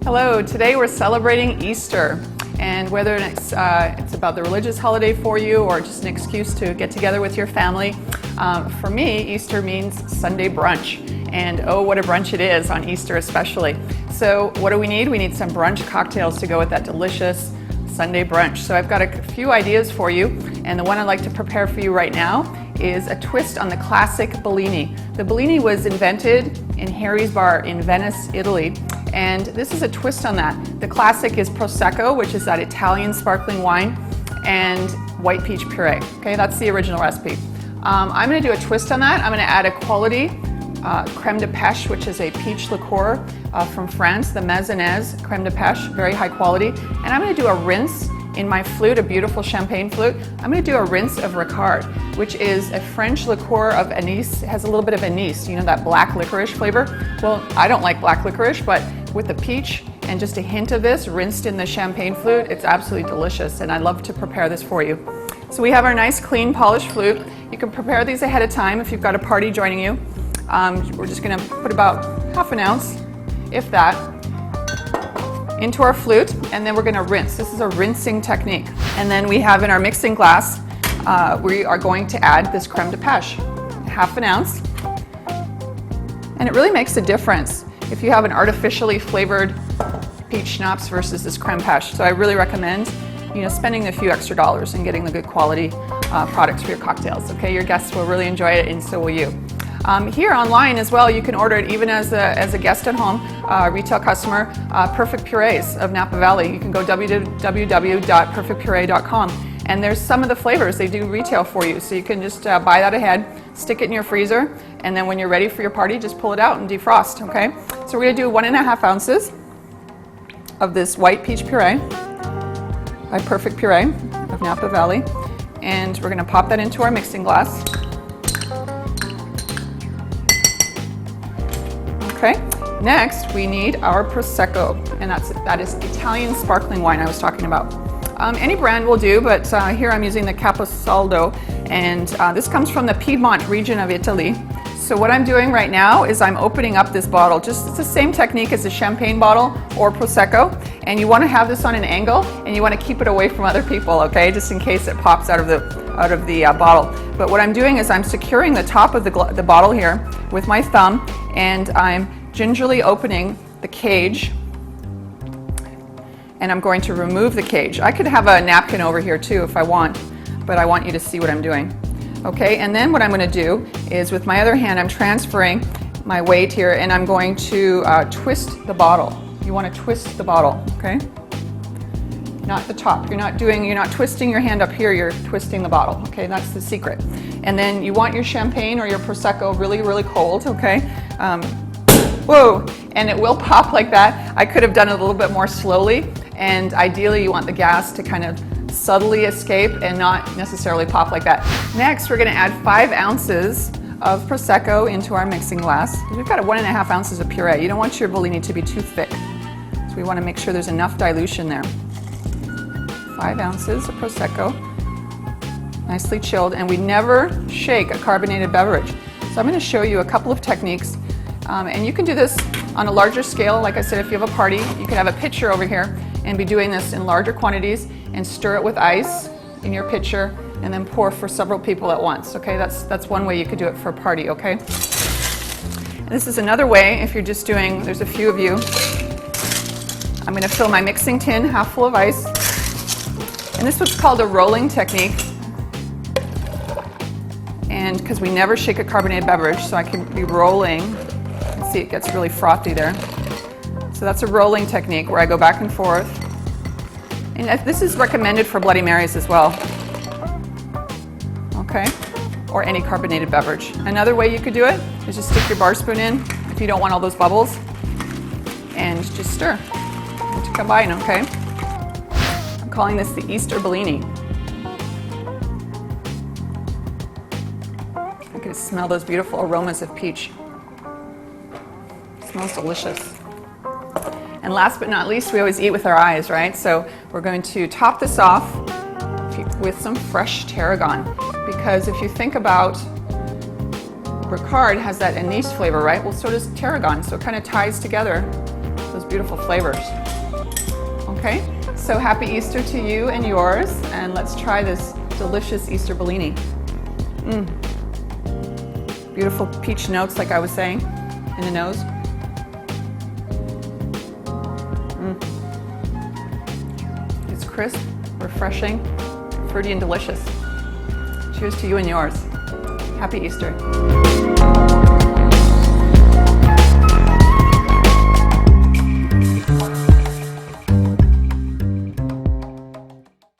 Hello, today we're celebrating Easter, and whether it's about the religious holiday for you or just an excuse to get together with your family, for me Easter means Sunday brunch, and oh what a brunch it is on Easter especially. So what do we need? We need some brunch cocktails to go with that delicious Sunday brunch. So I've got a few ideas for you, and the one I'd like to prepare for you right now is a twist on the classic Bellini. The Bellini was invented in Harry's Bar in Venice, Italy, and this is a twist on that. The classic is Prosecco, which is that Italian sparkling wine, and white peach puree. Okay, that's the original recipe. I'm going to do a twist on that. I'm going to add a quality crème de pêche, which is a peach liqueur from France, the Maisonnaise crème de pêche, very high quality. And I'm going to do a rinse in my flute, a beautiful champagne flute. I'm going to do a rinse of Ricard, which is a French liqueur of anise. It has a little bit of anise, you know, that black licorice flavor. Well, I don't like black licorice, but with the peach and just a hint of this rinsed in the champagne flute, it's absolutely delicious, and I love to prepare this for you. So we have our nice, clean, polished flute. You can prepare these ahead of time if you've got a party joining you. We're just going to put about half an ounce, if that, into our flute, and then we're going to rinse. This is a rinsing technique. And then we have in our mixing glass, we are going to add this crème de pêche, half an ounce. And it really makes a difference if you have an artificially flavored peach schnapps versus this crème pêche. So I really recommend, spending a few extra dollars and getting the good quality products for your cocktails. Okay, your guests will really enjoy it, and so will you. Here online as well, you can order it even as a guest at home, retail customer, Perfect Purees of Napa Valley. You can go www.perfectpuree.com, and there's some of the flavors they do retail for you. So you can just buy that ahead, stick it in your freezer, and then when you're ready for your party, just pull it out and defrost, okay? So we're gonna do 1.5 ounces of this white peach puree by Perfect Puree of Napa Valley, and we're gonna pop that into our mixing glass. Okay, next we need our Prosecco, and that is Italian sparkling wine I was talking about. Any brand will do, but here I'm using the Caposaldo, and this comes from the Piedmont region of Italy. So what I'm doing right now is I'm opening up this bottle. It's the same technique as a champagne bottle or Prosecco, and you want to have this on an angle, and you want to keep it away from other people, okay, just in case it pops out of the bottle. But what I'm doing is I'm securing the top of the bottle here with my thumb, and I'm gingerly opening the cage, and I'm going to remove the cage. I could have a napkin over here too if I want, but I want you to see what I'm doing. Okay, and then what I'm going to do is with my other hand I'm transferring my weight here, and I'm going to twist the bottle. You want to twist the bottle, okay? Not the top. You're not twisting your hand up here, you're twisting the bottle, okay? That's the secret. And then you want your champagne or your Prosecco really, really cold, okay? Whoa, and it will pop like that. I could have done it a little bit more slowly, and ideally you want the gas to kind of subtly escape and not necessarily pop like that. Next, we're gonna add 5 ounces of Prosecco into our mixing glass. We've got 1.5 ounces of puree. You don't want your Bellini to be too thick, so we wanna make sure there's enough dilution there. 5 ounces of Prosecco, nicely chilled, and we never shake a carbonated beverage. So I'm going to show you a couple of techniques, and you can do this on a larger scale. Like I said, if you have a party, you could have a pitcher over here and be doing this in larger quantities and stir it with ice in your pitcher and then pour for several people at once, okay? That's one way you could do it for a party, okay? And this is another way if you're just doing, there's a few of you. I'm going to fill my mixing tin half full of ice. And this is what's called a rolling technique, and because we never shake a carbonated beverage, so I can be rolling. You can see it gets really frothy there. So that's a rolling technique where I go back and forth. And this is recommended for Bloody Marys as well, okay, or any carbonated beverage. Another way you could do it is just stick your bar spoon in if you don't want all those bubbles, and just stir to combine, okay? Calling this the Easter Bellini. I can smell those beautiful aromas of peach. It smells delicious. And last but not least, we always eat with our eyes, right? So we're going to top this off with some fresh tarragon, because if you think about Ricard has that anise flavor, right? Well, so does tarragon, so it kind of ties together those beautiful flavors. Okay, so happy Easter to you and yours, and let's try this delicious Easter Bellini. Beautiful peach notes, like I was saying, in the nose. It's crisp, refreshing, fruity and delicious. Cheers to you and yours. Happy Easter.